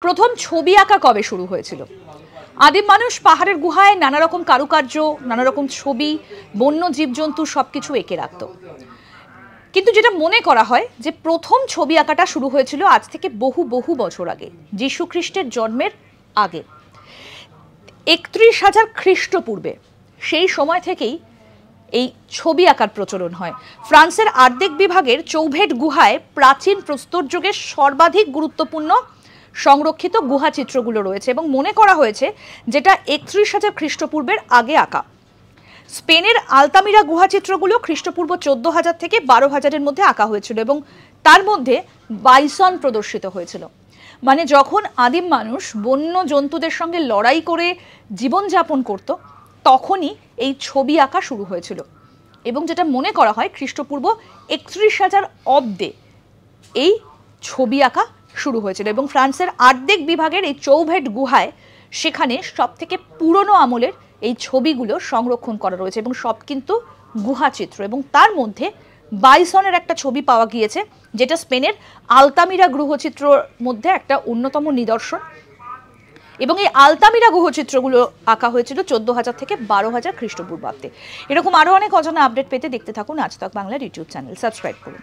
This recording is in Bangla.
প্রথম ছবি আঁকা কবে শুরু হয়েছিল? আদিম মানুষ পাহাড়ের গুহায় নানা রকম কারুকার্য, নানা রকম ছবি, বন্য জীবজন্তু সবকিছু এঁকে রাখত। কিন্তু যেটা মনে করা হয় যে প্রথম ছবি আঁকাটা শুরু হয়েছিল আজ থেকে বহু বহু বছর আগে, যীশু খ্রিস্টের জন্মের আগে, ৩১,০০০ খ্রিস্টপূর্বে। সেই সময় থেকেই এই ছবি আঁকার প্রচলন হয়। ফ্রান্সের আর্দেক বিভাগের চৌভেট গুহায় প্রাচীন প্রস্তর যুগের সর্বাধিক গুরুত্বপূর্ণ সংরক্ষিত গুহা চিত্রগুলো রয়েছে এবং মনে করা হয়েছে যেটা ৩১,০০০ খ্রিস্টপূর্বের আগে আঁকা। স্পেনের আলতামিরা গুহা চিত্রগুলো খ্রিস্টপূর্ব ১৪,০০০ থেকে ১২,০০০-এর মধ্যে আঁকা হয়েছিল এবং তার মধ্যে বাইসন প্রদর্শিত হয়েছিল। মানে যখন আদিম মানুষ বন্য জন্তুদের সঙ্গে লড়াই করে জীবনযাপন করত, তখনই এই ছবি আঁকা শুরু হয়েছিল এবং যেটা মনে করা হয় খ্রিস্টপূর্ব ৩১,০০০ অব্দে এই ছবি আঁকা শুরু হয়েছিল। এবং ফ্রান্সের আর্দেক বিভাগের এই চৌভেট গুহায় সেখানে সব থেকে পুরনো আমলের এই ছবিগুলো সংরক্ষণ করা রয়েছে এবং সব কিন্তু গুহা চিত্র। এবং তার মধ্যে বাইসনের একটা ছবি পাওয়া গিয়েছে, যেটা স্পেনের আলতামিরা গ্রহচিত্রর মধ্যে একটা অন্যতম নিদর্শন। এবং এই আলতামিরা গ্রহচিত্রগুলো আঁকা হয়েছিল ১৪,০০০ থেকে ১২,০০০ খ্রিস্টপূর্বাব্দে। এরকম আরও অনেক অজানা আপডেট পেতে দেখতে থাকুন আজ তাক বাংলার ইউটিউব চ্যানেল। সাবস্ক্রাইব করুন।